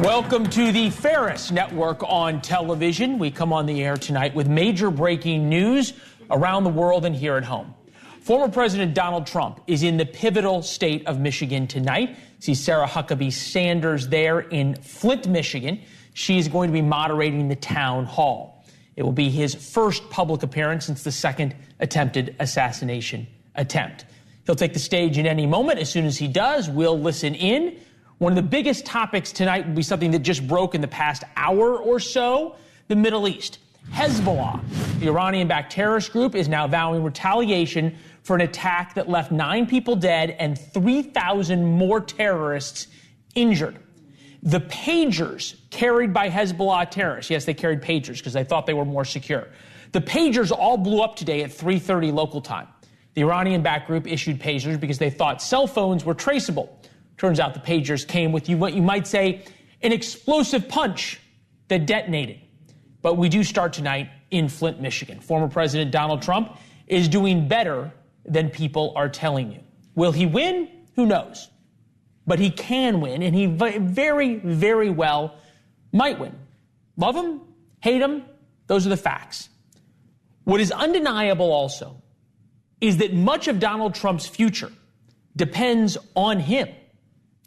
Welcome to the Ferris Network on television. We come on the air tonight with major breaking news around the world and here at home. Former President Donald Trump is in the pivotal state of Michigan tonight. See Sarah Huckabee Sanders there in Flint, Michigan. She is going to be moderating the town hall. It will be his first public appearance since the second attempted assassination attempt. He'll take the stage in any moment. As soon as he does, we'll listen in. One of the biggest topics tonight will be something that just broke in the past hour or so, the Middle East. Hezbollah, the Iranian-backed terrorist group, is now vowing retaliation for an attack that left 9 people dead and 3,000 more terrorists injured. The pagers carried by Hezbollah terrorists, yes, they carried pagers because they thought they were more secure. The pagers all blew up today at 3:30 local time. The Iranian-backed group issued pagers because they thought cell phones were traceable. Turns out the pagers came with what you might say an explosive punch that detonated. But we do start tonight in Flint, Michigan. Former President Donald Trump is doing better than people are telling you. Will he win? Who knows? But he can win, and he very, very well might win. Love him? Hate him? Those are the facts. What is undeniable also is that much of Donald Trump's future depends on him.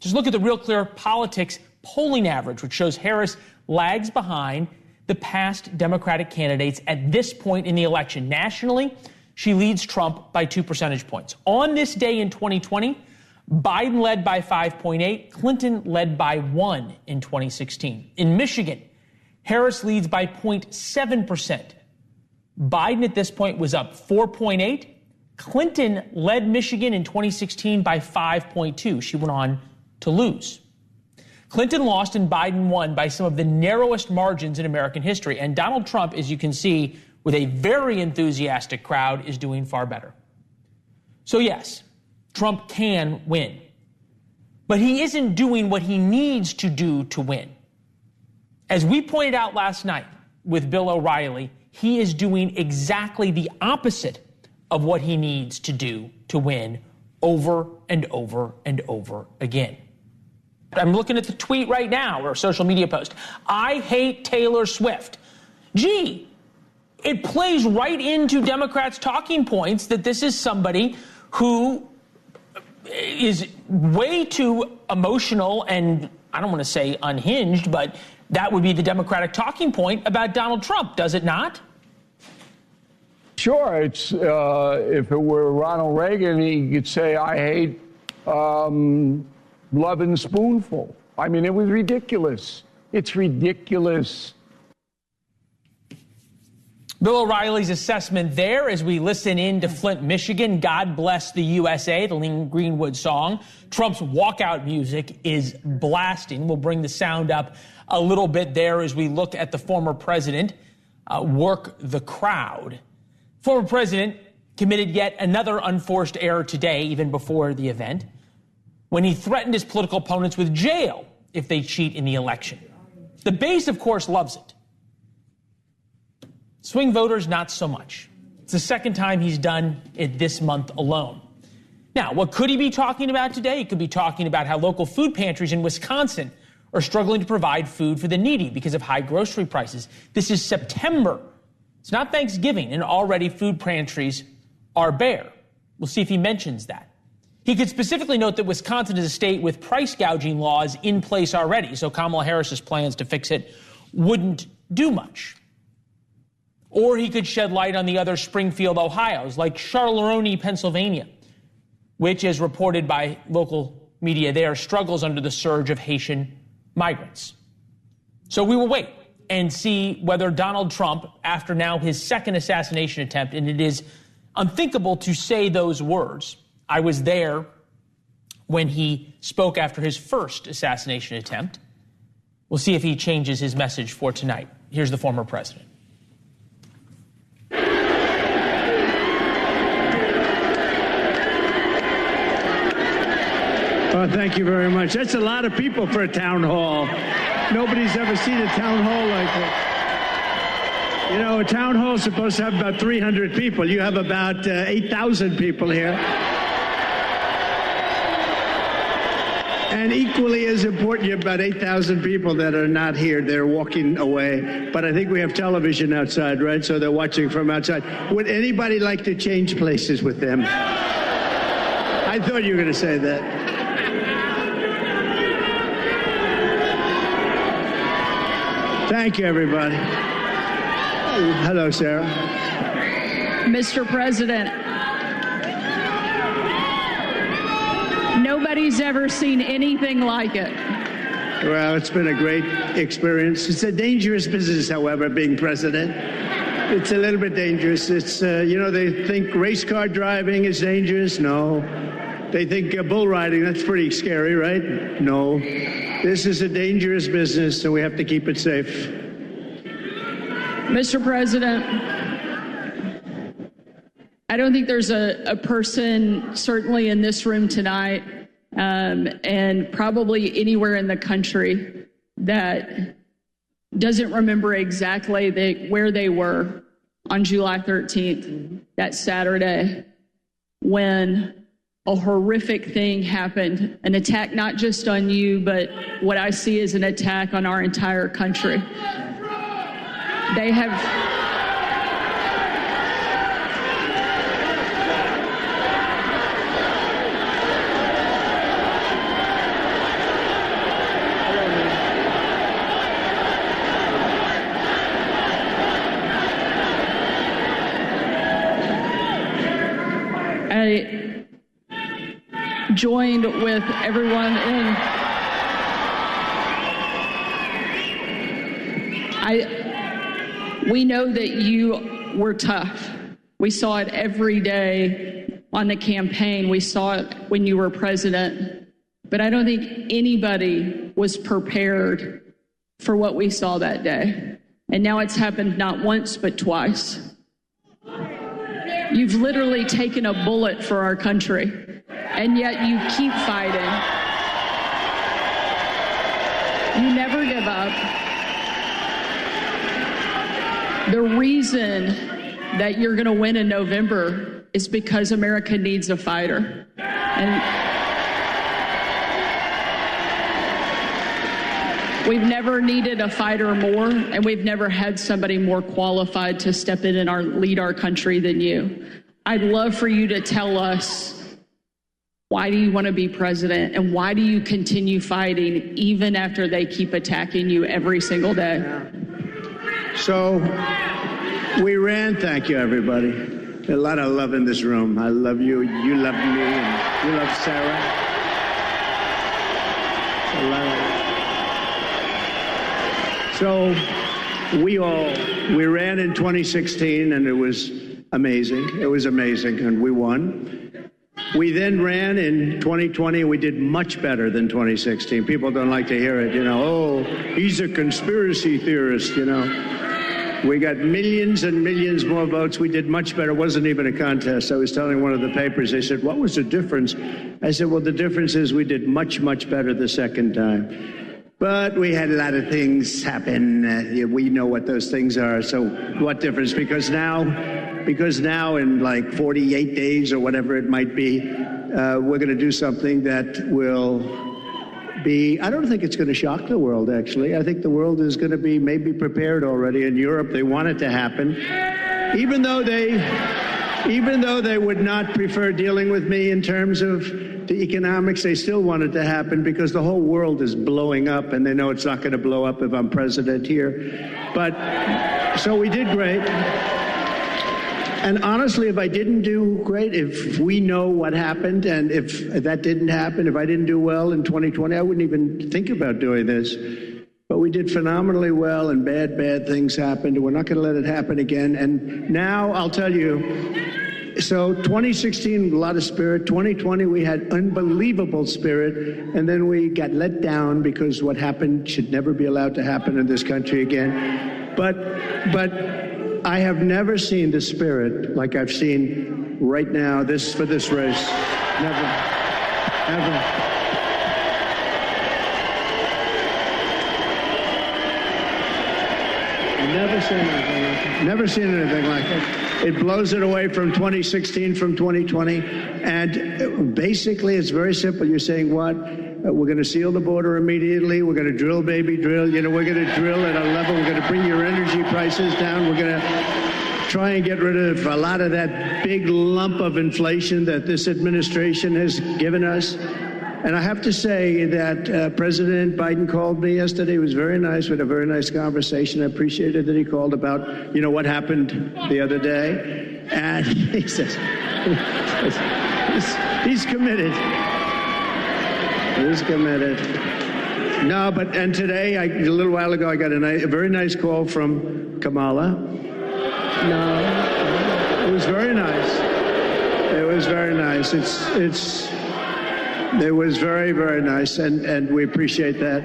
Just look at the Real Clear Politics polling average, which shows Harris lags behind the past Democratic candidates at this point in the election. Nationally, she leads Trump by 2 percentage points. On this day in 2020, Biden led by 5.8, Clinton led by 1 in 2016. In Michigan, Harris leads by 0.7%. Biden at this point was up 4.8. Clinton led Michigan in 2016 by 5.2. She went on to lose. Clinton lost and Biden won by some of the narrowest margins in American history. And Donald Trump, as you can see, with a very enthusiastic crowd, is doing far better. So yes, Trump can win. But he isn't doing what he needs to do to win. As we pointed out last night with Bill O'Reilly, he is doing exactly the opposite of what he needs to do to win over and over and over again. I'm looking at the tweet right now, or a social media post. I hate Taylor Swift. Gee, it plays right into Democrats' talking points that this is somebody who is way too emotional and, I don't want to say unhinged, but that would be the Democratic talking point about Donald Trump, does it not? Sure. It's if it were Ronald Reagan, he could say, I hate Love and Spoonful. I mean, it was ridiculous. It's ridiculous. Bill O'Reilly's assessment there as we listen in to Flint, Michigan. God Bless the USA, the Lee Greenwood song. Trump's walkout music is blasting. We'll bring the sound up a little bit there as we look at the former president work the crowd. Former president committed yet another unforced error today, even before the event, when he threatened his political opponents with jail if they cheat in the election. The base, of course, loves it. Swing voters, not so much. It's the second time he's done it this month alone. Now, what could he be talking about today? He could be talking about how local food pantries in Wisconsin are struggling to provide food for the needy because of high grocery prices. This is September. It's not Thanksgiving, and already food pantries are bare. We'll see if he mentions that. He could specifically note that Wisconsin is a state with price gouging laws in place already, so Kamala Harris's plans to fix it wouldn't do much. Or he could shed light on the other Springfield Ohios, like Charleroi, Pennsylvania, which, as reported by local media there, struggles under the surge of Haitian migrants. So we will wait and see whether Donald Trump, after now his second assassination attempt, and it is unthinkable to say those words. I was there when he spoke after his first assassination attempt. We'll see if he changes his message for tonight. Here's the former president. Oh, thank you very much. That's a lot of people for a town hall. Nobody's ever seen a town hall like this. You know, a town hall is supposed to have about 300 people. You have about 8,000 people here. And equally as important, you have about 8,000 people that are not here. They're walking away. But I think we have television outside, right? So they're watching from outside. Would anybody like to change places with them? I thought you were going to say that. Thank you, everybody. Hello, Sarah. Mr. President, nobody's ever seen anything like it. Well, it's been a great experience. It's a dangerous business, however, being president. It's a little bit dangerous. It's, they think race car driving is dangerous. No. They think bull riding, that's pretty scary, right? No. This is a dangerous business, so we have to keep it safe. Mr. President, I don't think there's a person, certainly in this room tonight, and probably anywhere in the country, that doesn't remember exactly where they were on July 13th, that Saturday, when a horrific thing happened, an attack not just on you, but what I see as an attack on our entire country. They have... I joined with everyone in... We know that you were tough. We saw it every day on the campaign. We saw it when you were president. But I don't think anybody was prepared for what we saw that day. And now it's happened not once, but twice. You've literally taken a bullet for our country, and yet you keep fighting. You never give up. The reason that you're going to win in November is because America needs a fighter. And we've never needed a fighter more, and we've never had somebody more qualified to step in and lead our country than you. I'd love for you to tell us, why do you want to be president, and why do you continue fighting even after they keep attacking you every single day? So we ran. Thank you, everybody. A lot of love in this room. I love you. You love me. And you love Sarah. So we ran in 2016, and it was amazing. It was amazing, and we won. We then ran in 2020, and we did much better than 2016. People don't like to hear it, oh, he's a conspiracy theorist, We got millions and millions more votes. We did much better. It wasn't even a contest. I was telling one of the papers, they said, what was the difference? I said, well, the difference is we did much, much better the second time. But we had a lot of things happen. We know what those things are. So what difference? Because now in like 48 days or whatever it might be, we're going to do something that will be, I don't think it's going to shock the world, actually. I think the world is going to be maybe prepared already. In Europe, they want it to happen. Even though they would not prefer dealing with me in terms of the economics, they still want it to happen because the whole world is blowing up, and they know it's not going to blow up if I'm president here. But so we did great. And honestly, if I didn't do great, if we know what happened, and if that didn't happen, if I didn't do well in 2020, I wouldn't even think about doing this. But we did phenomenally well, and bad things happened, and we're not going to let it happen again. And now I'll tell you, so 2016, a lot of spirit. 2020, we had unbelievable spirit, and then we got let down because what happened should never be allowed to happen in this country again. But I have never seen the spirit like I've seen right now for this race. Never. Never seen anything like it. It blows it away from 2016, from 2020. And basically, it's very simple. You're saying what? We're going to seal the border immediately. We're going to drill, baby, drill. You know, we're going to drill at a level. We're going to bring your energy prices down. We're going to try and get rid of a lot of that big lump of inflation that this administration has given us. And I have to say that President Biden called me yesterday. It was very nice. We had a very nice conversation. I appreciated that he called about, you know, what happened the other day. And he says, he's committed. He's committed. No, but, and today, a little while ago, I got a very nice call from Kamala. No, it was very nice. It was very nice. It was very, very nice, and we appreciate that.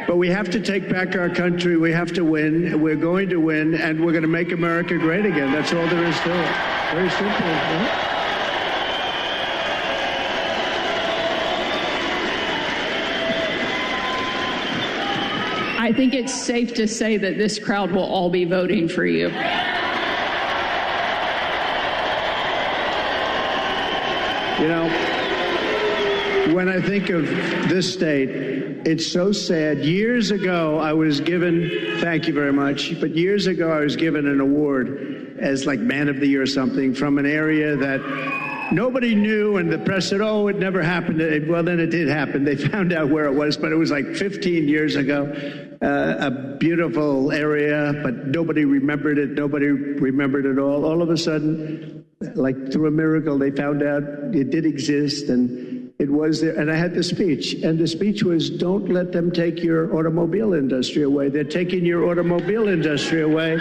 But we have to take back our country. We have to win. We're going to win, and we're going to make America great again. That's all there is to it. Very simple, right? I think it's safe to say that this crowd will all be voting for you. You know, when I think of this state, it's so sad. Years ago, I was given, thank you very much, but years ago, I was given an award as like Man of the Year or something from an area that nobody knew, and the press said, oh, it never happened. Well, then it did happen. They found out where it was, but it was like 15 years ago. A beautiful area, but nobody remembered it. Nobody remembered it all. All of a sudden, like through a miracle, they found out it did exist, and it was there. And I had the speech, and the speech was, don't let them take your automobile industry away. They're taking your automobile industry away.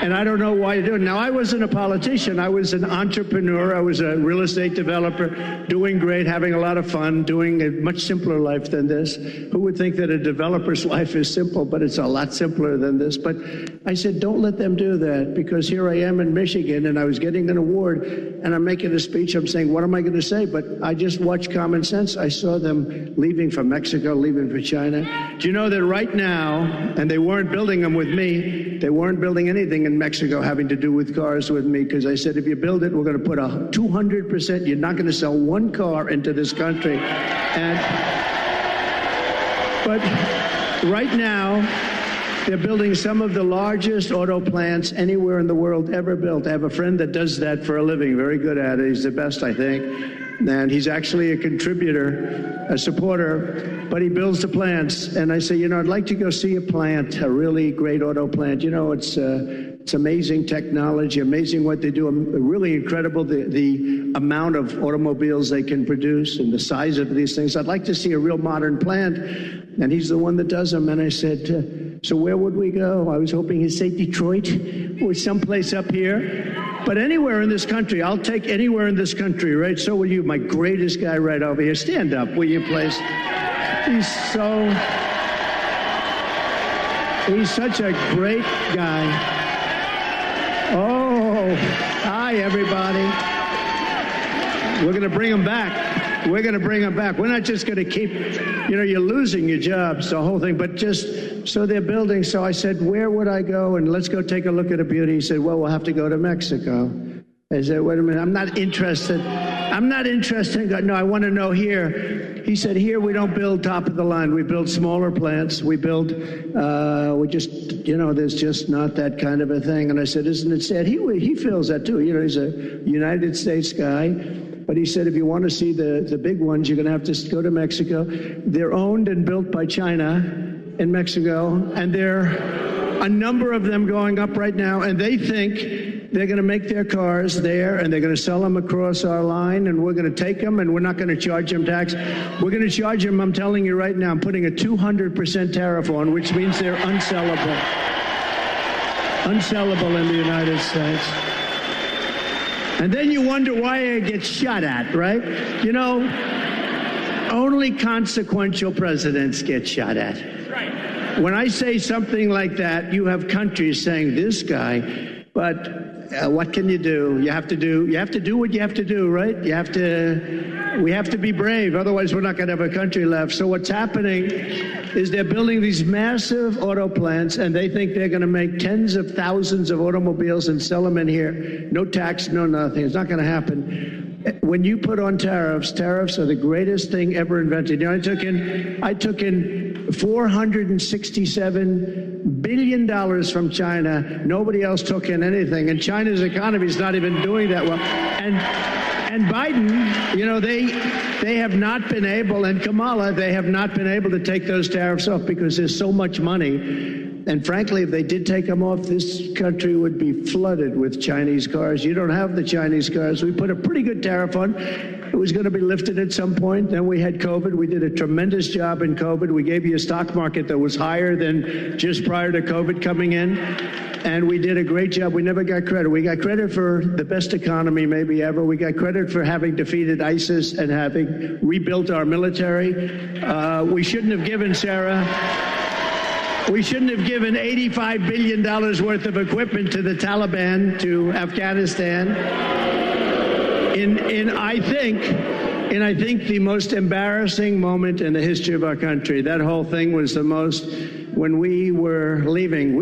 And I don't know why you do it. Now, I wasn't a politician. I was an entrepreneur. I was a real estate developer, doing great, having a lot of fun, doing a much simpler life than this. Who would think that a developer's life is simple, but it's a lot simpler than this. But I said, don't let them do that, because here I am in Michigan, and I was getting an award, and I'm making a speech. I'm saying, what am I going to say? But I just watched Common Sense. I saw them leaving for Mexico, leaving for China. Do you know that right now, and they weren't building them with me, they weren't building anything in Mexico having to do with cars with me, because I said, if you build it, we're going to put a 200%, you're not going to sell one car into this country. But right now, they're building some of the largest auto plants anywhere in the world ever built. I have a friend that does that for a living, very good at it. He's the best, I think. And he's actually a contributor, a supporter, but he builds the plants. And I say, you know, I'd like to go see a plant, a really great auto plant. You know, it's amazing technology, amazing what they do, really incredible, the amount of automobiles they can produce and the size of these things. I'd like to see a real modern plant, and he's the one that does them. And I said, so where would we go? I was hoping he'd say Detroit or someplace up here. But anywhere in this country, I'll take anywhere in this country, right? So will you, my greatest guy right over here. Stand up, will you, please? He's such a great guy. Oh, hi, everybody. We're going to bring him back. We're going to bring him back. We're not just going to keep, you know, you're losing your jobs, the whole thing, but just, so they're building. So I said, where would I go? And let's go take a look at a beauty. He said, well, we'll have to go to Mexico. I said, wait a minute, I'm not interested. No, I want to know here. He said, here we don't build top of the line. We build smaller plants. We build, there's just not that kind of a thing. And I said, isn't it sad? He feels that too. You know, he's a United States guy. But he said, if you want to see the big ones, you're going to have to go to Mexico. They're owned and built by China in Mexico. And there are a number of them going up right now. And they think they're going to make their cars there, and they're going to sell them across our line, and we're going to take them, and we're not going to charge them tax. We're going to charge them, I'm telling you right now, I'm putting a 200% tariff on, which means they're unsellable. Unsellable in the United States. And then you wonder why it gets shot at, right? You know, only consequential presidents get shot at. When I say something like that, you have countries saying, this guy, but what can you do? You have to do what you have to do, right? We have to be brave. Otherwise, we're not going to have a country left. So what's happening is they're building these massive auto plants, and they think they're going to make tens of thousands of automobiles and sell them in here. No tax, no nothing. It's not going to happen. when you put on tariffs are the greatest thing ever invented. You know, I took in $467 billion from China. Nobody else took in anything, and China's economy is not even doing that well. And Biden, you know, they have not been able, and Kamala, they have not been able to take those tariffs off because there's so much money. And frankly, if they did take them off, this country would be flooded with Chinese cars. You don't have the Chinese cars. We put a pretty good tariff on. It was going to be lifted at some point. Then we had COVID. We did a tremendous job in COVID. We gave you a stock market that was higher than just prior to COVID coming in. And we did a great job. We never got credit. We got credit for the best economy maybe ever. We got credit for having defeated ISIS and having rebuilt our military. We shouldn't have given, Sarah, we shouldn't have given $85 billion worth of equipment to the Taliban, to Afghanistan. In I think the most embarrassing moment in the history of our country. That whole thing was the most, when we were leaving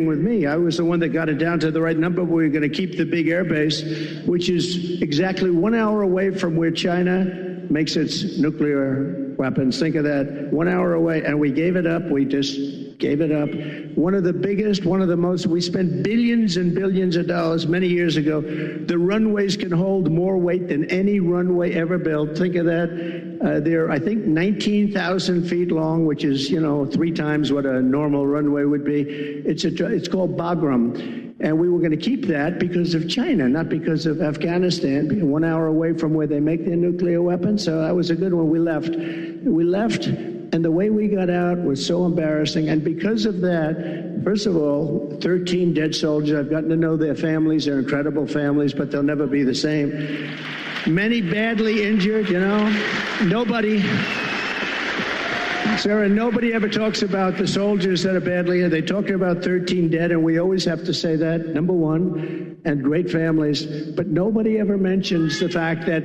with me. I was the one that got it down to the right number. We were going to keep the big air base, which is exactly 1 hour away from where China makes its nuclear weapons. Think of that, 1 hour away, and we gave it up. We just gave it up. One of the biggest, one of the most, we spent billions and billions of dollars many years ago. The runways can hold more weight than any runway ever built. Think of that. They're, I think, 19,000 feet long, which is, you know, 3 times what a normal runway would be. It's called Bagram. And we were going to keep that because of China, not because of Afghanistan, being 1 hour away from where they make their nuclear weapons. So that was a good one. We left, and the way we got out was so embarrassing. And because of that, first of all, 13 dead soldiers. I've gotten to know their families. They're incredible families, but they'll never be the same. Many badly injured, you know. Sarah, nobody ever talks about the soldiers that are badly injured. They talk about 13 dead, and we always have to say that, number one, and great families. But nobody ever mentions the fact that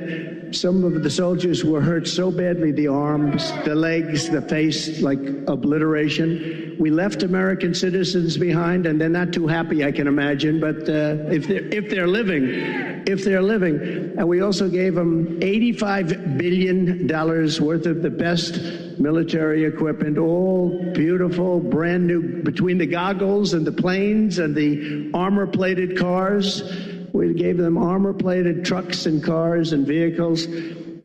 some of the soldiers were hurt so badly, the arms, the legs, the face, like obliteration. We left American citizens behind, and they're not too happy, I can imagine, but if they're living, and we also gave them $85 billion worth of the best military equipment, all beautiful, brand new, between the goggles and the planes and the armor-plated cars. We gave them armor-plated trucks and cars and vehicles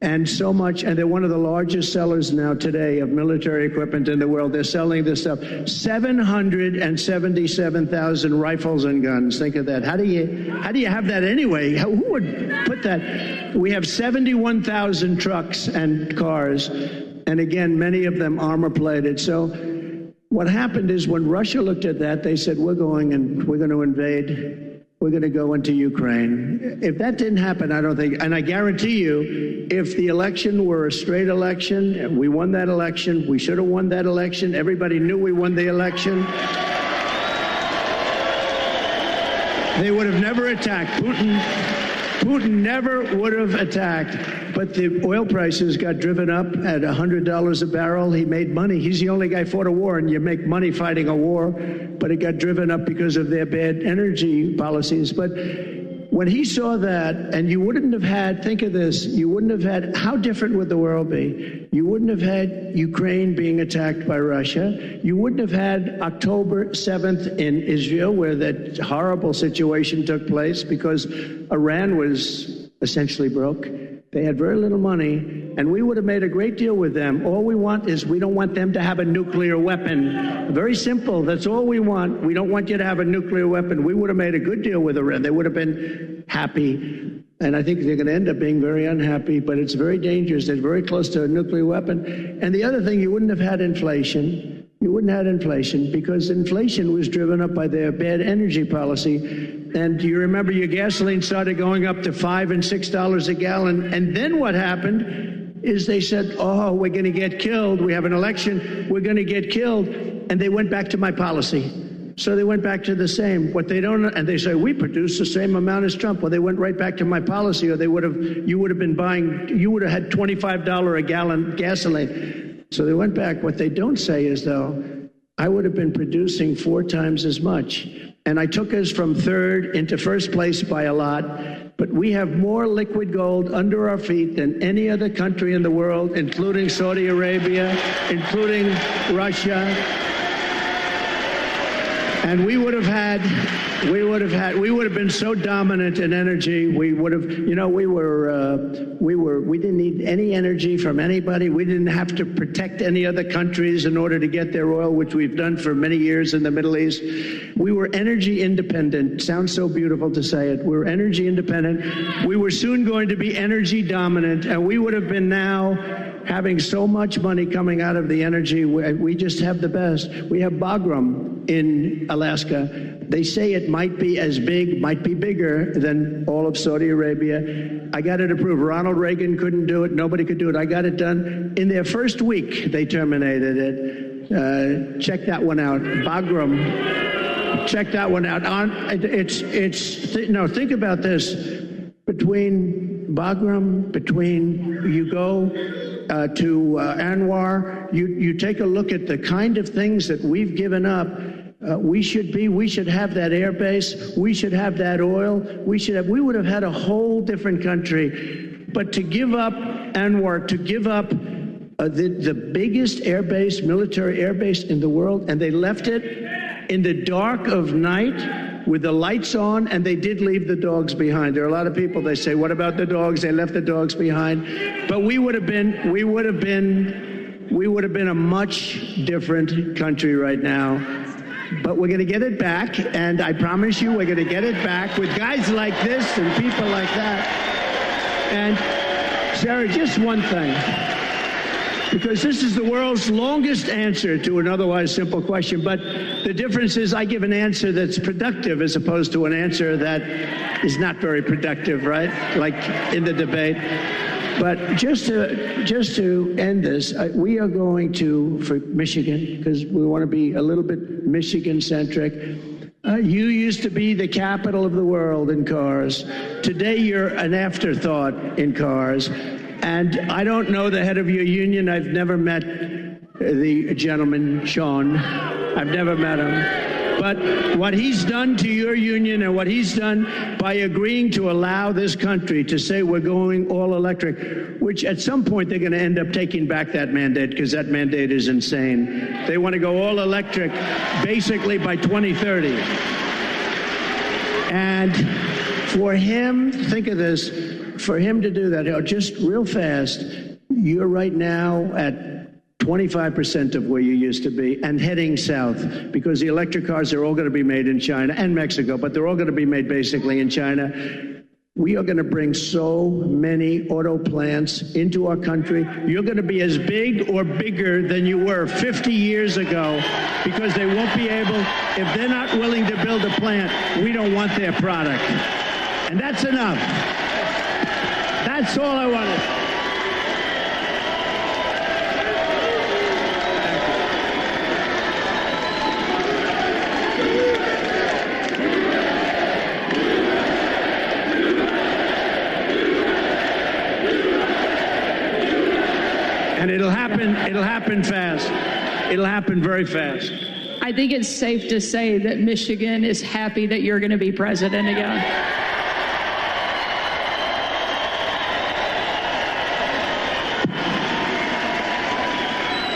and so much. And they're one of the largest sellers now today of military equipment in the world. They're selling this stuff. 777,000 rifles and guns. Think of that. How do you have that anyway? Who would put that? We have 71,000 trucks and cars. And again, many of them armor-plated. So what happened is when Russia looked at that, they said, we're going to invade. We're going to go into Ukraine. If that didn't happen, I don't think, and I guarantee you, if the election were a straight election, and we won that election, we should have won that election, everybody knew we won the election, they would have never attacked. Putin never would have attacked. But the oil prices got driven up at $100 a barrel. He made money. He's the only guy who fought a war, and you make money fighting a war. But it got driven up because of their bad energy policies. But when he saw that, and you wouldn't have had, think of this, you wouldn't have had, how different would the world be? You wouldn't have had Ukraine being attacked by Russia. You wouldn't have had October 7th in Israel, where that horrible situation took place because Iran was essentially broke. They had very little money, and we would have made a great deal with them. All we want is we don't want them to have a nuclear weapon. Very simple. That's all we want. We don't want you to have a nuclear weapon. We would have made a good deal with Iran. They would have been happy. And I think they're going to end up being very unhappy, but it's very dangerous. They're very close to a nuclear weapon. And the other thing, you wouldn't have had inflation. You wouldn't have had inflation because inflation was driven up by their bad energy policy. And do you remember your gasoline started going up to $5 and $6 a gallon? And then what happened is they said, oh, we're going to get killed. We have an election. We're going to get killed. And they went back to my policy. So they went back to the same. What they don't, and they say, we produce the same amount as Trump. Well, they went right back to my policy, or you would have had $25 a gallon gasoline. So they went back. What they don't say is, though, I would have been producing 4 times as much. And I took us from third into first place by a lot. But we have more liquid gold under our feet than any other country in the world, including Saudi Arabia, including Russia. And we would have been so dominant in energy. We would have, we didn't need any energy from anybody. We didn't have to protect any other countries in order to get their oil, which we've done for many years in the Middle East. We were energy independent. Sounds so beautiful to say it. We're energy independent. We were soon going to be energy dominant, and we would have been now having so much money coming out of the energy. We just have the best. We have Bagram in Alaska. They say it might be as big, might be bigger than all of Saudi Arabia. I got it approved. Ronald Reagan couldn't do it. Nobody could do it. I got it done. In their first week, they terminated it. Check that one out. Bagram. Check that one out. Think about this. Between Bagram, you go to Anwar, you take a look at the kind of things that we've given up. We should have that air base. We should have that oil. We would have had a whole different country. But to give up Anwar, to give up the biggest air base, military air base in the world, and they left it in the dark of night with the lights on, and they did leave the dogs behind. There are a lot of people, they say, what about the dogs? They left the dogs behind. But we would have been a much different country right now. But we're going to get it back, and I promise you we're going to get it back with guys like this and people like that. And, Sarah, just one thing, because this is the world's longest answer to an otherwise simple question, but the difference is I give an answer that's productive as opposed to an answer that is not very productive, right? Like in the debate. But just to end this, we are going to, for Michigan, because we want to be a little bit Michigan-centric, you used to be the capital of the world in cars. Today, you're an afterthought in cars. And I don't know the head of your union. I've never met the gentleman, Sean. I've never met him. But what he's done to your union and what he's done by agreeing to allow this country to say we're going all electric, which at some point they're going to end up taking back that mandate because that mandate is insane. They want to go all electric basically by 2030. And for him, think of this, for him to do that, just real fast, you're right now at 25% of where you used to be and heading south because the electric cars are all going to be made in China and Mexico, but they're all going to be made basically in China. We are going to bring so many auto plants into our country. You're going to be as big or bigger than you were 50 years ago because they won't be able, if they're not willing to build a plant, we don't want their product. And that's enough. That's all I wanted. And it'll happen fast. It'll happen very fast. I think it's safe to say that Michigan is happy that you're going to be president again.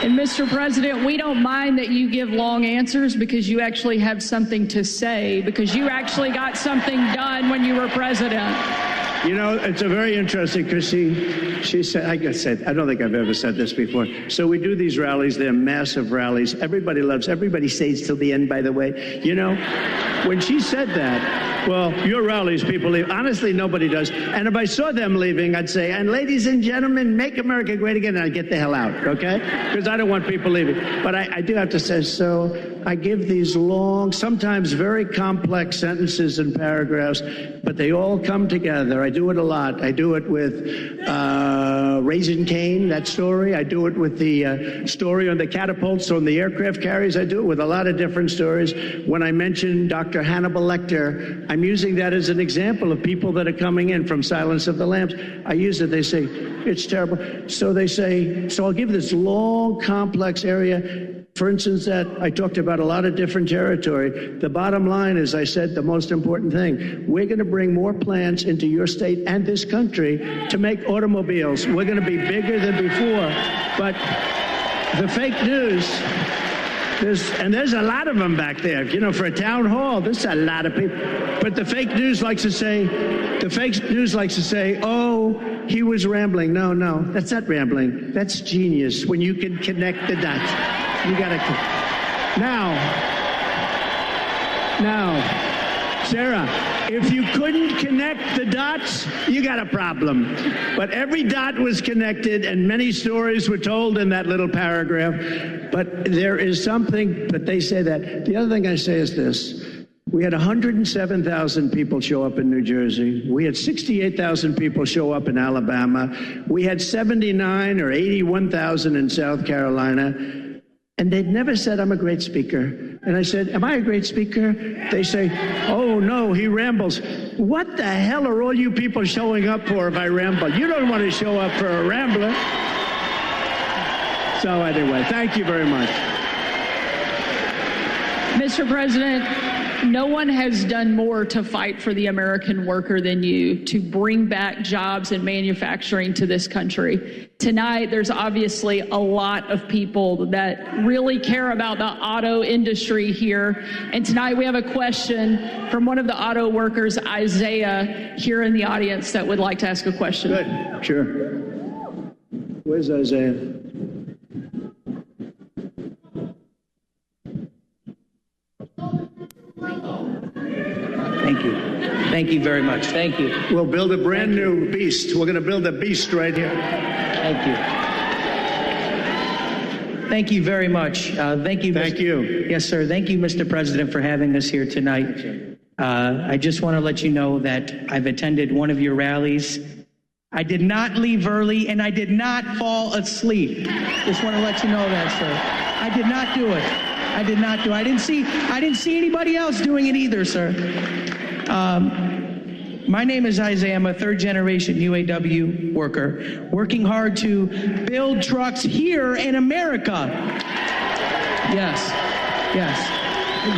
And Mr. President, we don't mind that you give long answers because you actually have something to say, because you actually got something done when you were president. You know, it's a very interesting, because she said, I don't think I've ever said this before. So we do these rallies, they're massive rallies. Everybody stays till the end, by the way. You know, when she said that, well, your rallies, people leave. Honestly, nobody does. And if I saw them leaving, I'd say, and ladies and gentlemen, make America great again, and I'd get the hell out, okay? Because I don't want people leaving. But I do have to say, so I give these long, sometimes very complex sentences and paragraphs, but they all come together. I do it a lot. I do it with Raising Cain, that story. I do it with the story on the catapults, on the aircraft carriers. I do it with a lot of different stories. When I mention Dr. Hannibal Lecter, I'm using that as an example of people that are coming in from Silence of the Lambs. I use it. They say, it's terrible. So they say, so I'll give this long, complex area. For instance, that I talked about a lot of different territory. The bottom line is, I said, the most important thing. We're going to bring more plants into your state and this country to make automobiles. We're going to be bigger than before. But the fake news, there's a lot of them back there. You know, for a town hall, there's a lot of people. But the fake news likes to say, oh, he was rambling. No, that's not rambling. That's genius when you can connect the dots. You got to. Now, Sarah, if you couldn't connect the dots, you got a problem. But every dot was connected, and many stories were told in that little paragraph. But there is something, but they say that. The other thing I say is this. We had 107,000 people show up in New Jersey. We had 68,000 people show up in Alabama. We had 79 or 81,000 in South Carolina. And they'd never said, I'm a great speaker. And I said, am I a great speaker? They say, oh, no, he rambles. What the hell are all you people showing up for if I ramble? You don't want to show up for a rambler. So anyway, thank you very much. Mr. President, no one has done more to fight for the American worker than you, to bring back jobs and manufacturing to this country. Tonight, there's obviously a lot of people that really care about the auto industry here. And tonight we have a question from one of the auto workers, Isaiah, here in the audience that would like to ask a question. Good, sure. Where's Isaiah? Thank you. Thank you very much. Thank you. We'll build a brand new beast. We're going to build a beast right here. Thank you. Thank you very much. Thank you. Thank you. Yes, sir. Thank you, Mr. President, for having us here tonight. I just want to let you know that I've attended one of your rallies. I did not leave early, and I did not fall asleep. Just want to let you know that, sir. I did not do it. I did not do it. I didn't see anybody else doing it either, sir. My name is Isaiah. I'm a third-generation UAW worker, working hard to build trucks here in America. Yes.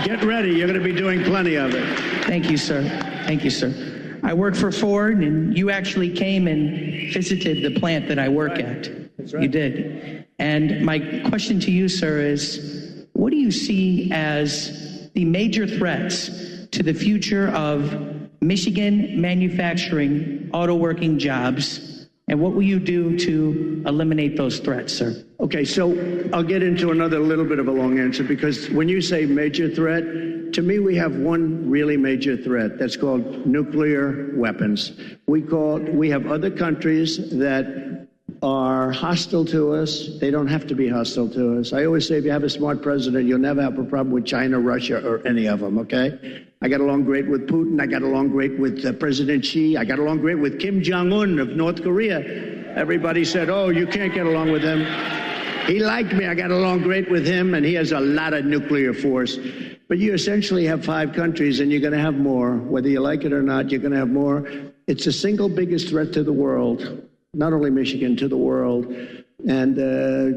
Get ready. You're going to be doing plenty of it. Thank you, sir. Thank you, sir. I work for Ford, and you actually came and visited the plant that I work at. That's right. You did. And my question to you, sir, is what do you see as the major threats to the future of Michigan manufacturing auto working jobs, and what will you do to eliminate those threats, sir? Okay, so I'll get into another little bit of a long answer, because when you say major threat, to me we have one really major threat that's called nuclear weapons. We have other countries that are hostile to us. They don't have to be hostile to us. I always say if you have a smart president, you'll never have a problem with China, Russia, or any of them, okay? I got along great with Putin. I got along great with President Xi. I got along great with Kim Jong-un of North Korea. Everybody said, oh, you can't get along with him. He liked me. I got along great with him, and he has a lot of nuclear force. But you essentially have 5 countries, and you're going to have more. Whether you like it or not, you're going to have more. It's the single biggest threat to the world. Not only Michigan, to the world. And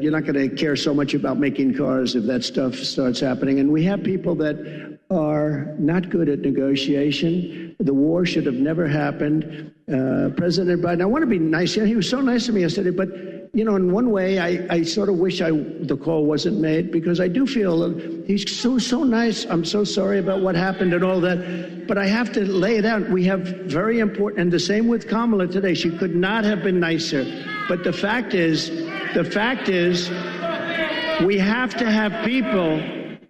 you're not going to care so much about making cars if that stuff starts happening. And we have people that are not good at negotiation. The war should have never happened. President Biden, I want to be nice. He was so nice to me yesterday, but you know, in one way, I sort of wish the call wasn't made, because I do feel he's so nice. I'm so sorry about what happened and all that, but I have to lay it out. We have very important, and the same with Kamala today. She could not have been nicer. But the fact is, we have to have people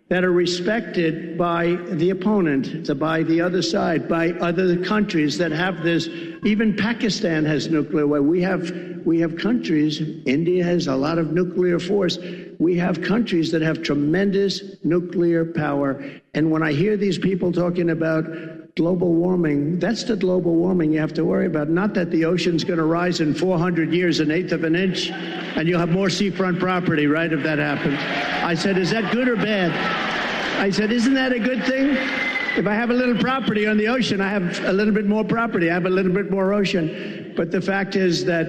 that are respected by the opponent, by the other side, by other countries that have this. Even Pakistan has nuclear weapons. We have countries, India has a lot of nuclear force. We have countries that have tremendous nuclear power. And when I hear these people talking about global warming, that's the global warming you have to worry about. Not that the ocean's going to rise in 400 years, 1/8 of an inch, and you'll have more seafront property, right, if that happens. I said, is that good or bad? I said, isn't that a good thing? If I have a little property on the ocean, I have a little bit more property. I have a little bit more ocean. But the fact is that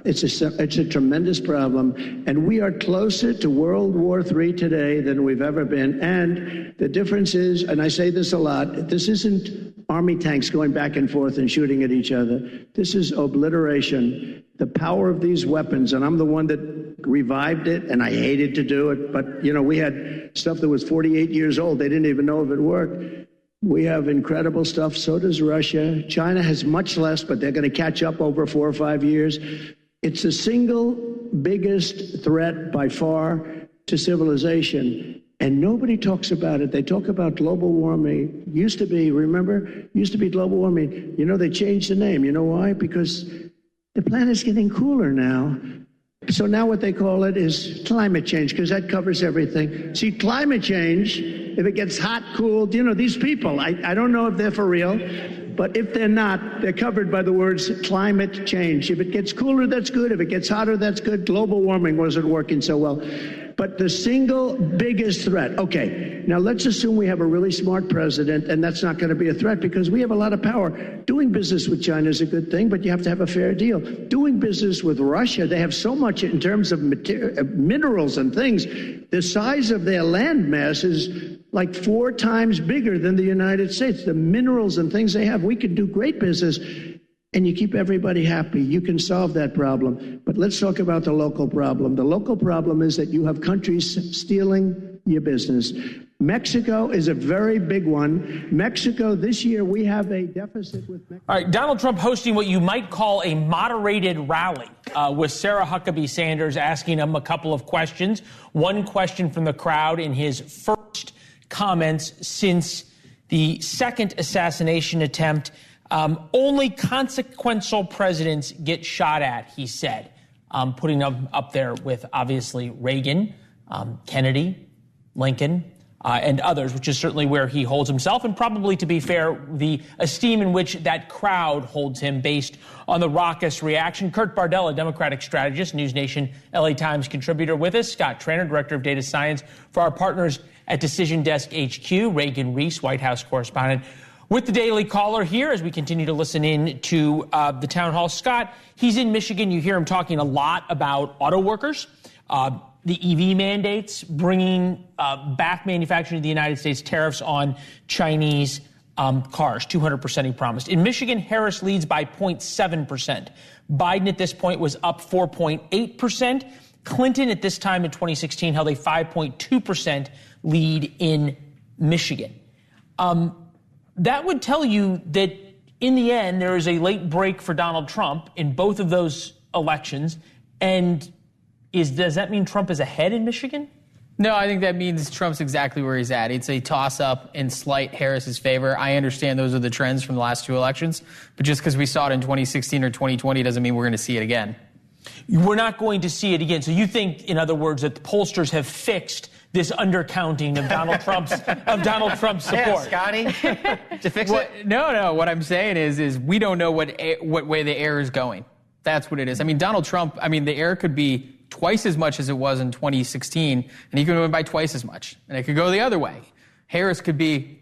it's a tremendous problem. And we are closer to World War III today than we've ever been. And the difference is, and I say this a lot, this isn't army tanks going back and forth and shooting at each other. This is obliteration. The power of these weapons, and I'm the one that revived it, and I hated to do it, but, you know, we had stuff that was 48 years old. They didn't even know if it worked. We have incredible stuff. So does Russia. China has much less, but they're going to catch up over 4 or 5 years. It's the single biggest threat by far to civilization, and nobody talks about it. They talk about global warming. Used to be, remember? Used to be global warming. You know, they changed the name. You know why? Because the planet's getting cooler now. So now what they call it is climate change, because that covers everything. See, climate change, if it gets hot, cooled, you know, these people, I don't know if they're for real, but if they're not, they're covered by the words climate change. If it gets cooler, that's good. If it gets hotter, that's good. Global warming wasn't working so well. But the single biggest threat, okay, now let's assume we have a really smart president, and that's not going to be a threat because we have a lot of power. Doing business with China is a good thing, but you have to have a fair deal. Doing business with Russia, they have so much in terms of minerals and things. The size of their land mass is like 4 times bigger than the United States. The minerals and things they have, we can do great business. And you keep everybody happy. You can solve that problem. But let's talk about the local problem. The local problem is that you have countries stealing your business. Mexico is a very big one. Mexico, this year, we have a deficit with Mexico. All right, Donald Trump hosting what you might call a moderated rally with Sarah Huckabee Sanders asking him a couple of questions. One question from the crowd in his first comments since the second assassination attempt. Only consequential presidents get shot at, he said, putting them up there with, obviously, Reagan, Kennedy, Lincoln, and others, which is certainly where he holds himself. And probably, to be fair, the esteem in which that crowd holds him based on the raucous reaction. Kurt Bardella, Democratic strategist, NewsNation, LA Times contributor with us. Scott Traynor, Director of Data Science for our partners at Decision Desk HQ. Reagan Reese, White House correspondent, with the Daily Caller here as we continue to listen in to the town hall. Scott, he's in Michigan. You hear him talking a lot about auto workers, the EV mandates, bringing back manufacturing to the United States, tariffs on Chinese cars, 200% he promised. In Michigan, Harris leads by 0.7%. Biden at this point was up 4.8%. Clinton at this time in 2016 held a 5.2% lead in Michigan. That would tell you that in the end, there is a late break for Donald Trump in both of those elections. And does that mean Trump is ahead in Michigan? No, I think that means Trump's exactly where he's at. It's a toss-up in slight Harris's favor. I understand those are the trends from the last 2 elections, but just because we saw it in 2016 or 2020 doesn't mean we're going to see it again. We're not going to see it again. So you think, in other words, that the pollsters have fixed this undercounting of Donald Trump's support. Yeah, Scotty, to fix it? No. What I'm saying is we don't know what way the air is going. That's what it is. I mean, Donald Trump. The air could be twice as much as it was in 2016, and he could win by twice as much, and it could go the other way. Harris could be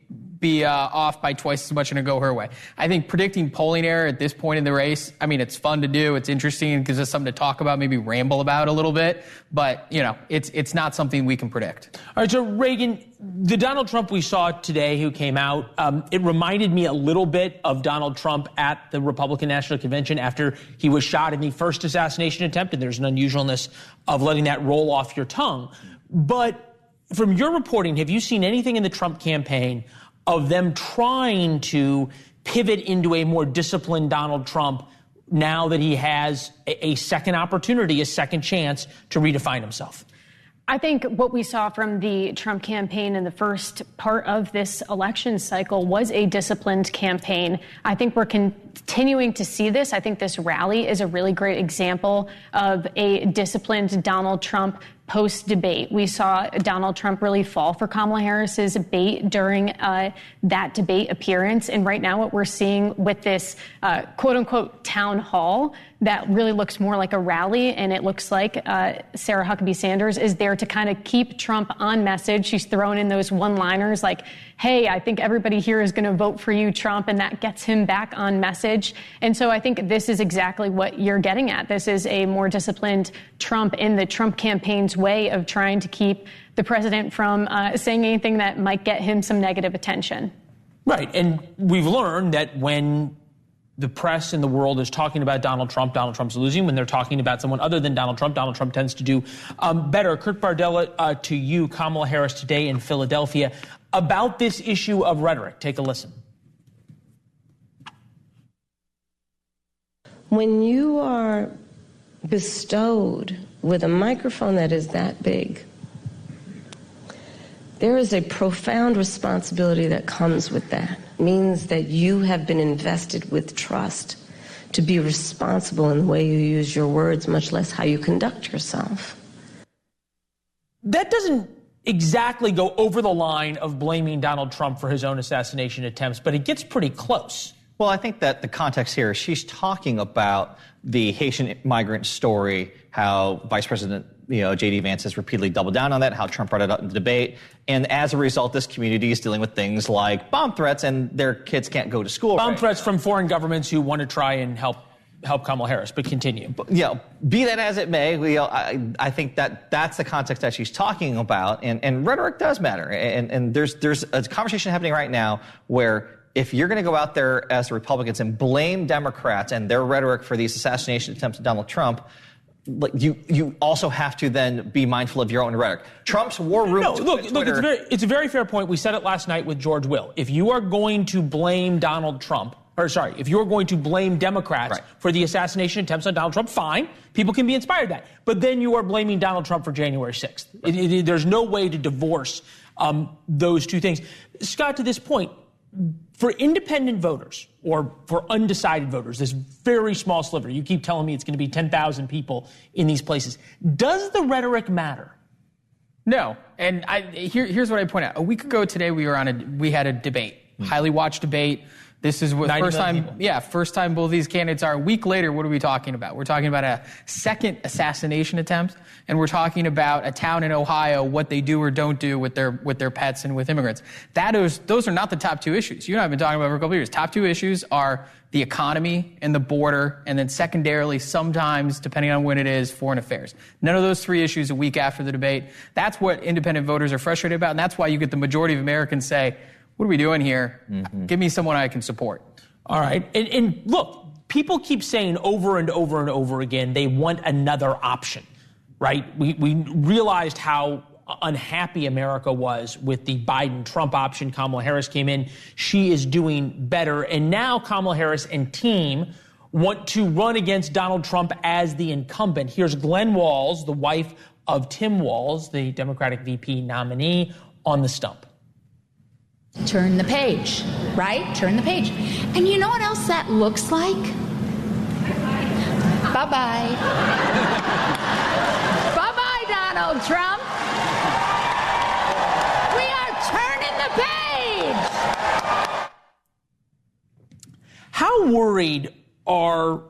off by twice as much and go her way. I think predicting polling error at this point in the race, it's fun to do. It's interesting. It gives us something to talk about, maybe ramble about a little bit. But, it's not something we can predict. All right, so Reagan, the Donald Trump we saw today who came out, it reminded me a little bit of Donald Trump at the Republican National Convention after he was shot in the first assassination attempt, and there's an unusualness of letting that roll off your tongue. But from your reporting, have you seen anything in the Trump campaign of them trying to pivot into a more disciplined Donald Trump now that he has a second opportunity, a second chance to redefine himself? I think what we saw from the Trump campaign in the first part of this election cycle was a disciplined campaign. I think we're continuing to see this. I think this rally is a really great example of a disciplined Donald Trump post-debate. We saw Donald Trump really fall for Kamala Harris's bait during that debate appearance. And right now what we're seeing with this quote-unquote town hall that really looks more like a rally, and it looks like Sarah Huckabee Sanders is there to kind of keep Trump on message. She's thrown in those one-liners like, hey, I think everybody here is going to vote for you, Trump, and that gets him back on message. And so I think this is exactly what you're getting at. This is a more disciplined Trump in the Trump campaign's way of trying to keep the president from saying anything that might get him some negative attention. Right. And we've learned that when the press in the world is talking about Donald Trump's losing. When they're talking about someone other than Donald Trump tends to do better. Kurt Bardella, to you, Kamala Harris today in Philadelphia, about this issue of rhetoric. Take a listen. When you are bestowed with a microphone that is that big, there is a profound responsibility that comes with that. It means that you have been invested with trust to be responsible in the way you use your words, much less how you conduct yourself. That doesn't exactly go over the line of blaming Donald Trump for his own assassination attempts, but it gets pretty close. Well, I think that the context here, she's talking about the Haitian migrant story, how Vice President J.D. Vance has repeatedly doubled down on that, how Trump brought it up in the debate. And as a result, this community is dealing with things like bomb threats, and their kids can't go to school. Bomb threats from foreign governments who want to try and help Kamala Harris, but continue. Be that as it may, I think that that's the context that she's talking about, and rhetoric does matter. And there's a conversation happening right now where if you're going to go out there as the Republicans and blame Democrats and their rhetoric for these assassination attempts of Donald Trump, you also have to then be mindful of your own rhetoric. Trump's war room. Look, it's a very fair point. We said it last night with George Will. If you are going to blame if you're going to blame Democrats for the assassination attempts on Donald Trump, fine. People can be inspired by that. But then you are blaming Donald Trump for January 6th. There's no way to divorce those two things. Scott, to this point, for independent voters or for undecided voters, this very small sliver, you keep telling me it's going to be 10,000 people in these places. Does the rhetoric matter? No. And here's what I point out. A week ago today, we had a debate, highly watched debate. This is what first time both these candidates are. A week later, what are we talking about? We're talking about a second assassination attempt, and we're talking about a town in Ohio, what they do or don't do with their pets and with immigrants. Those are not the top two issues. You and I have been talking about for a couple of years. Top two issues are the economy and the border, and then secondarily, sometimes, depending on when it is, foreign affairs. None of those three issues a week after the debate. That's what independent voters are frustrated about, and that's why you get the majority of Americans say, what are we doing here? Mm-hmm. Give me someone I can support. All right. And look, people keep saying over and over and over again, they want another option, right? We realized how unhappy America was with the Biden-Trump option. Kamala Harris came in. She is doing better. And now Kamala Harris and team want to run against Donald Trump as the incumbent. Here's Glenn Walz, the wife of Tim Walz, the Democratic VP nominee, on the stump. Turn the page, right? Turn the page. And you know what else that looks like? Bye-bye. Bye-bye, Donald Trump. We are turning the page. How worried are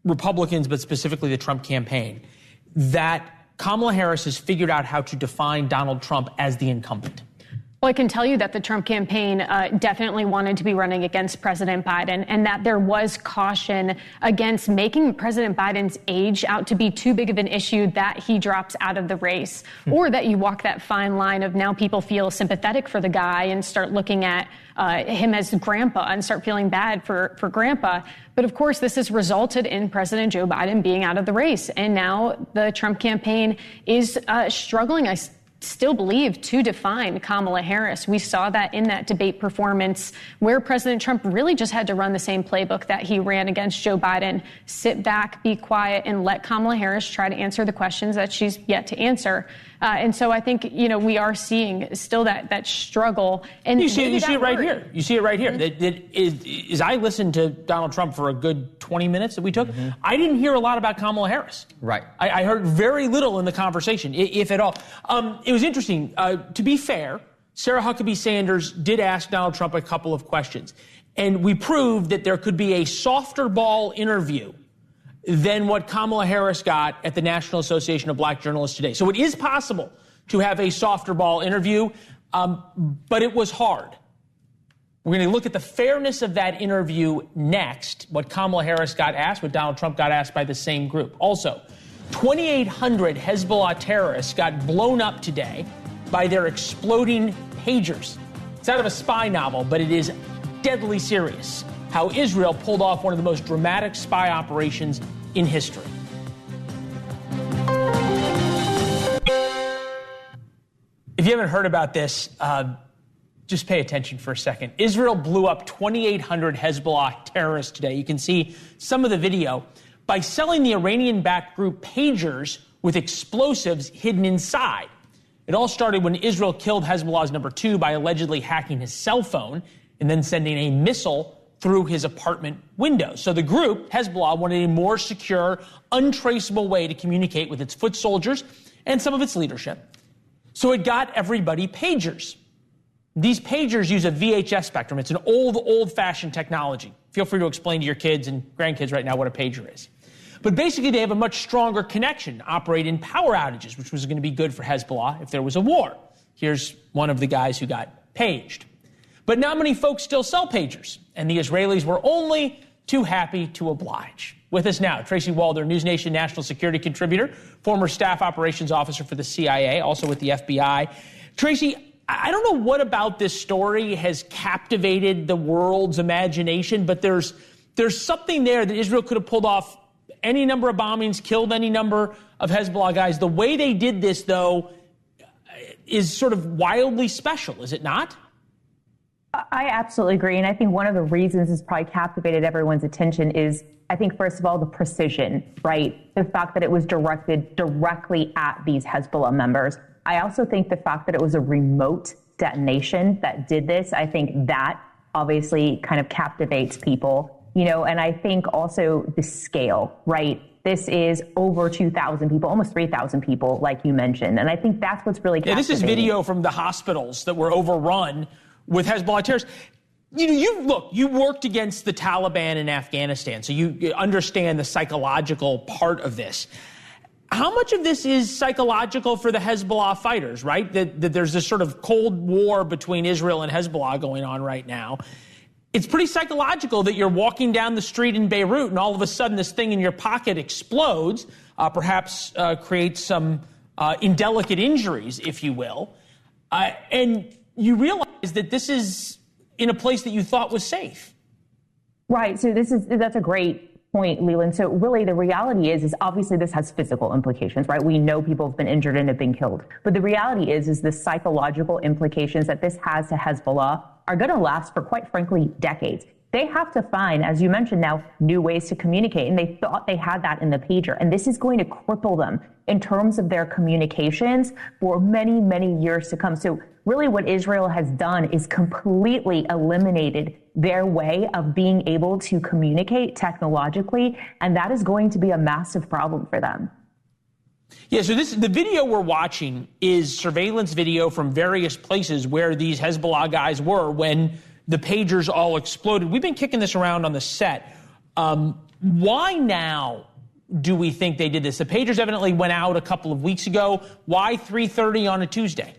Republicans, but specifically the Trump campaign, that Kamala Harris has figured out how to define Donald Trump as the incumbent? Well, I can tell you that the Trump campaign definitely wanted to be running against President Biden, and that there was caution against making President Biden's age out to be too big of an issue that he drops out of the race, or that you walk that fine line of now people feel sympathetic for the guy and start looking at him as grandpa and start feeling bad for grandpa. But of course, this has resulted in President Joe Biden being out of the race. And now the Trump campaign is struggling, still believe to define Kamala Harris. We saw that in that debate performance where President Trump really just had to run the same playbook that he ran against Joe Biden. Sit back, be quiet, and let Kamala Harris try to answer the questions that she's yet to answer. And so I think, we are seeing still that struggle. And you see it right here. You see it right here. As I listened to Donald Trump for a good 20 minutes that we took, I didn't hear a lot about Kamala Harris. Right. I heard very little in the conversation, if at all. It was interesting. To be fair, Sarah Huckabee Sanders did ask Donald Trump a couple of questions. And we proved that there could be a softer ball interview than what Kamala Harris got at the National Association of Black Journalists today. So it is possible to have a softer ball interview, but it was hard. We're going to look at the fairness of that interview next, what Kamala Harris got asked, what Donald Trump got asked by the same group. Also, 2,800 Hezbollah terrorists got blown up today by their exploding pagers. It's out of a spy novel, but it is deadly serious. How Israel pulled off one of the most dramatic spy operations in history. If you haven't heard about this, just pay attention for a second. Israel blew up 2,800 Hezbollah terrorists today. You can see some of the video by selling the Iranian-backed group pagers with explosives hidden inside. It all started when Israel killed Hezbollah's number 2 by allegedly hacking his cell phone and then sending a missile through his apartment window. So the group, Hezbollah, wanted a more secure, untraceable way to communicate with its foot soldiers and some of its leadership. So it got everybody pagers. These pagers use a VHF spectrum. It's an old-fashioned technology. Feel free to explain to your kids and grandkids right now what a pager is. But basically, they have a much stronger connection, operate in power outages, which was going to be good for Hezbollah if there was a war. Here's one of the guys who got paged. But not many folks still sell pagers, and the Israelis were only too happy to oblige. With us now, Tracy Walder, NewsNation national security contributor, former staff operations officer for the CIA, also with the FBI. Tracy, I don't know what about this story has captivated the world's imagination, but there's something there that Israel could have pulled off any number of bombings, killed any number of Hezbollah guys. The way they did this, though, is sort of wildly special, is it not? I absolutely agree. And I think one of the reasons this probably captivated everyone's attention is, I think, first of all, the precision, right? The fact that it was directed directly at these Hezbollah members. I also think the fact that it was a remote detonation that did this, I think that obviously kind of captivates people, and I think also the scale, right? This is over 2,000 people, almost 3,000 people, like you mentioned. And I think that's what's really captivating. Yeah, this is video from the hospitals that were overrun with Hezbollah terrorists. You worked against the Taliban in Afghanistan, so you understand the psychological part of this. How much of this is psychological for the Hezbollah fighters, right? That there's this sort of Cold War between Israel and Hezbollah going on right now. It's pretty psychological that you're walking down the street in Beirut and all of a sudden this thing in your pocket explodes, perhaps creates some indelicate injuries, if you will. And you realize that this is in a place that you thought was safe. Right. So that's a great point, Leland. So really the reality is obviously this has physical implications, right? We know people have been injured and have been killed. But the reality is the psychological implications that this has to Hezbollah are going to last for, quite frankly, decades. They have to find, as you mentioned now, new ways to communicate. And they thought they had that in the pager. And this is going to cripple them in terms of their communications for many, many years to come. So really what Israel has done is completely eliminated their way of being able to communicate technologically. And that is going to be a massive problem for them. Yeah, so the video we're watching is surveillance video from various places where these Hezbollah guys were when the pagers all exploded. We've been kicking this around on the set. Why now do we think they did this? The pagers evidently went out a couple of weeks ago. Why 3:30 on a Tuesday?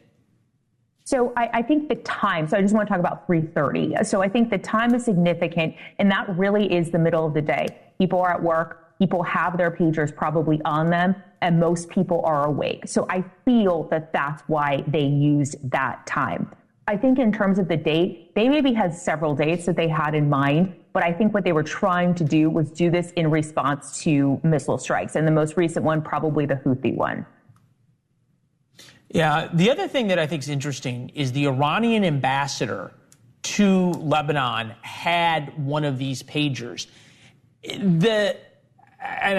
So I think the time, so I just want to talk about 3:30. So I think the time is significant, and that really is the middle of the day. People are at work. People have their pagers probably on them, and most people are awake. So I feel that that's why they used that time. I think in terms of the date, they maybe had several dates that they had in mind, but I think what they were trying to do was do this in response to missile strikes, and the most recent one, probably the Houthi one. Yeah, the other thing that I think is interesting is the Iranian ambassador to Lebanon had one of these pagers. And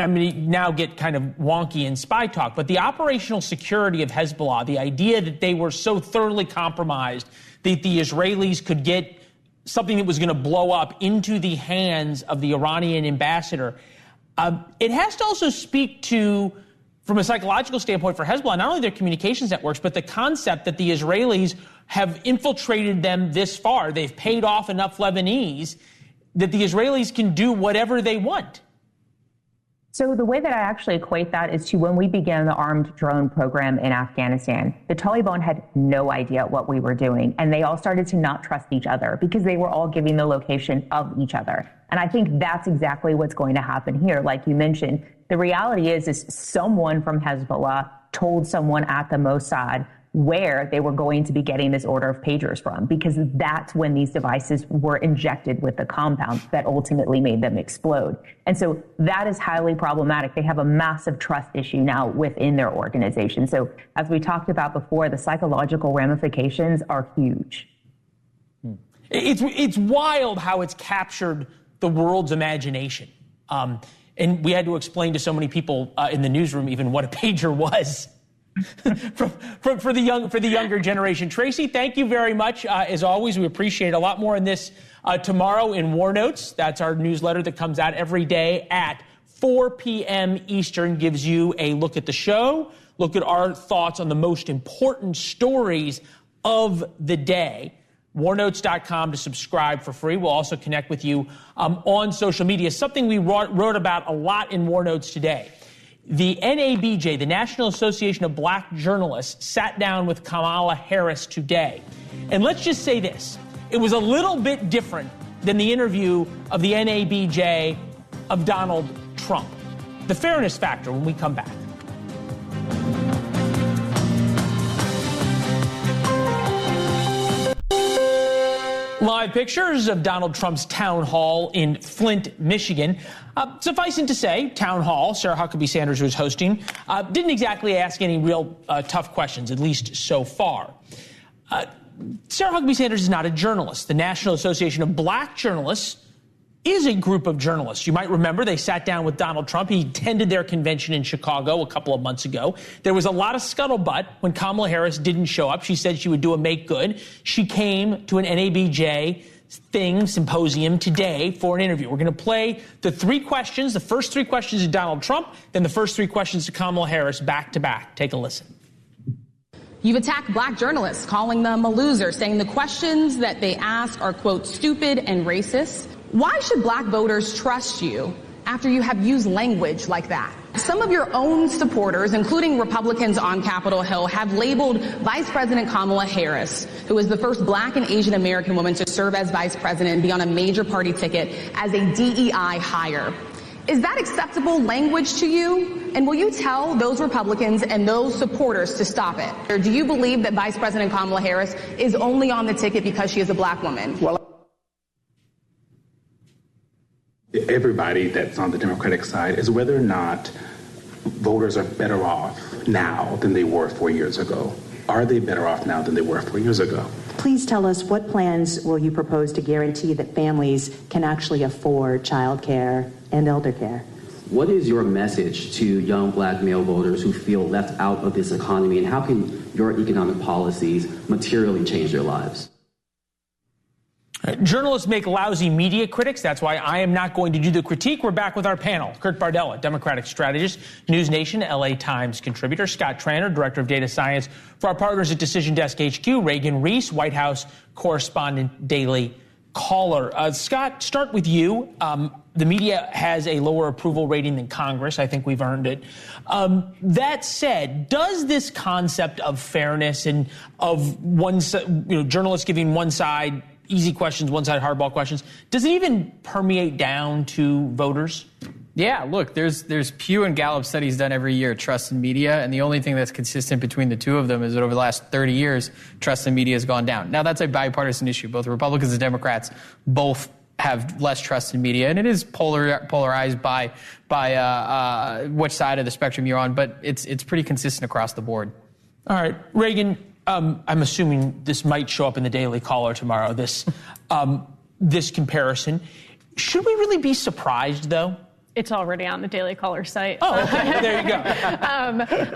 I'm going to now get kind of wonky in spy talk, but the operational security of Hezbollah, the idea that they were so thoroughly compromised that the Israelis could get something that was going to blow up into the hands of the Iranian ambassador, it has to also speak to, from a psychological standpoint for Hezbollah, not only their communications networks, but the concept that the Israelis have infiltrated them this far. They've paid off enough Lebanese that the Israelis can do whatever they want. So the way that I actually equate that is to when we began the armed drone program in Afghanistan. The Taliban had no idea what we were doing, and they all started to not trust each other because they were all giving the location of each other. And I think that's exactly what's going to happen here. Like you mentioned, the reality is someone from Hezbollah told someone at the Mossad where they were going to be getting this order of pagers from, because that's when these devices were injected with the compound that ultimately made them explode. And so that is highly problematic. They have a massive trust issue now within their organization. So as we talked about before, the psychological ramifications are huge. It's wild how it's captured the world's imagination. And we had to explain to so many people in the newsroom even what a pager was. for the younger generation. Tracy, thank you very much. As always, we appreciate a lot more in this tomorrow in War Notes. That's our newsletter that comes out every day at 4 p.m. Eastern, gives you a look at the show, look at our thoughts on the most important stories of the day. Warnotes.com to subscribe for free. We'll also connect with you on social media, something we wrote about a lot in War Notes today. The NABJ, the National Association of Black Journalists, sat down with Kamala Harris today. And let's just say this. It was a little bit different than the interview of the NABJ of Donald Trump. The fairness factor when we come back. Live pictures of Donald Trump's town hall in Flint, Michigan. Sufficing to say, town hall, Sarah Huckabee Sanders was hosting, didn't exactly ask any real tough questions, at least so far. Sarah Huckabee Sanders is not a journalist. The National Association of Black Journalists is a group of journalists. You might remember they sat down with Donald Trump. He attended their convention in Chicago a couple of months ago. There was a lot of scuttlebutt when Kamala Harris didn't show up. She said she would do a make good. She came to an NABJ symposium today for an interview. We're going to play the three questions, the first three questions to Donald Trump, then the first three questions to Kamala Harris back to back. Take a listen. You've attacked black journalists, calling them a loser, saying the questions that they ask are, quote, stupid and racist. Why should black voters trust you after you have used language like that? Some of your own supporters, including Republicans on Capitol Hill, have labeled Vice President Kamala Harris, who is the first black and Asian American woman to serve as vice president and be on a major party ticket, as a DEI hire. Is that acceptable language to you? And will you tell those Republicans and those supporters to stop it? Or do you believe that Vice President Kamala Harris is only on the ticket because she is a black woman? Well, everybody that's on the Democratic side is whether or not voters are better off now than they were 4 years ago. Are they better off now than they were 4 years ago? Please tell us, what plans will you propose to guarantee that families can actually afford child care and elder care? What is your message to young black male voters who feel left out of this economy, and how can your economic policies materially change their lives? Journalists make lousy media critics. That's why I am not going to do the critique. We're back with our panel. Kurt Bardella, Democratic strategist, NewsNation, LA Times contributor. Scott Tranter, Director of Data Science for our partners at Decision Desk HQ. Reagan Reese, White House correspondent, Daily Caller. Scott, start with you. The media has a lower approval rating than Congress. I think we've earned it. That said, does this concept of fairness and of journalists giving one side easy questions, one side hardball questions, does it even permeate down to voters? Yeah, look, there's Pew and Gallup studies done every year, trust in media, and the only thing that's consistent between the two of them is that over the last 30 years, trust in media has gone down. Now, that's a bipartisan issue. Both Republicans and Democrats both have less trust in media, and it is polarized by which side of the spectrum you're on, but it's pretty consistent across the board. All right, Reagan, I'm assuming this might show up in the Daily Caller tomorrow, this comparison. Should we really be surprised, though? It's already on the Daily Caller site. Oh, okay. Well, there you go.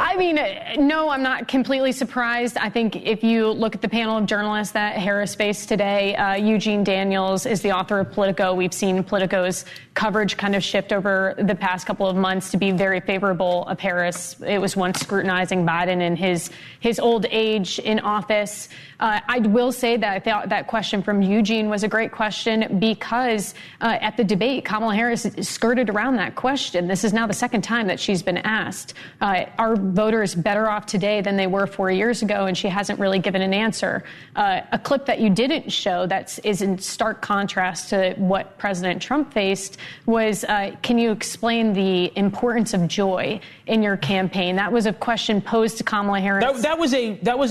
I mean, no, I'm not completely surprised. I think if you look at the panel of journalists that Harris faced today, Eugene Daniels is the author of Politico. We've seen Politico's coverage kind of shift over the past couple of months to be very favorable of Harris. It was once scrutinizing Biden in his old age in office. I will say that I thought that question from Eugene was a great question because at the debate, Kamala Harris skirted around that question. This is now the second time that she's been asked. Are voters better off today than they were 4 years ago? And she hasn't really given an answer. A clip that you didn't show that is in stark contrast to what President Trump faced was, can you explain the importance of joy in your campaign? That was a question posed to Kamala Harris. That was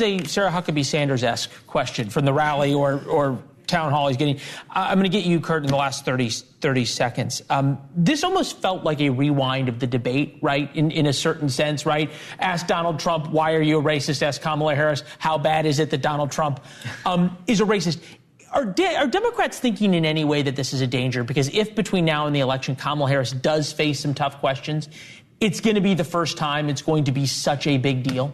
a Sarah Huckabee Sanders-esque question from the rally or town hall he's getting. I'm going to get you, Kurt, in the last 30 seconds. This almost felt like a rewind of the debate, right, in a certain sense, right? Ask Donald Trump, why are you a racist? Ask Kamala Harris, how bad is it that Donald Trump is a racist? Are Democrats thinking in any way that this is a danger? Because if between now and the election Kamala Harris does face some tough questions, it's going to be the first time it's going to be such a big deal?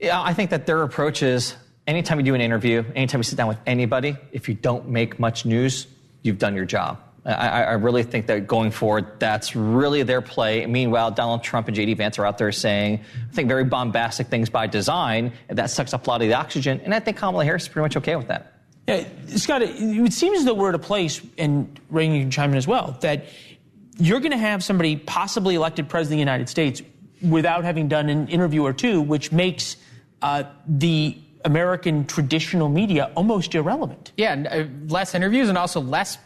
Yeah, I think that their approach is anytime you do an interview, anytime you sit down with anybody, if you don't make much news, you've done your job. I really think that going forward, that's really their play. Meanwhile, Donald Trump and J.D. Vance are out there saying, I think, very bombastic things by design, and that sucks up a lot of the oxygen. And I think Kamala Harris is pretty much okay with that. Yeah, Scott, it seems as though we're at a place, and Reagan, you can chime in as well, that you're going to have somebody possibly elected president of the United States without having done an interview or two, which makes the American traditional media almost irrelevant. Yeah, less interviews and also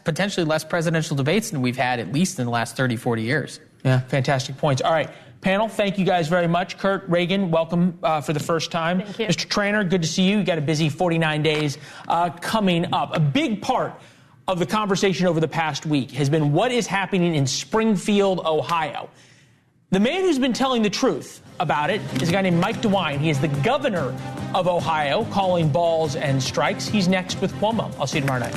potentially less presidential debates than we've had at least in the last 30, 40 years. Yeah, fantastic points. All right, panel, thank you guys very much. Kurt, Reagan, welcome for the first time. Thank you. Mr. Traynor, good to see you. You got a busy 49 days coming up. A big part of the conversation over the past week has been what is happening in Springfield, Ohio. The man who's been telling the truth about it is a guy named Mike DeWine. He is the governor of Ohio, calling balls and strikes. He's next with Cuomo. I'll see you tomorrow night.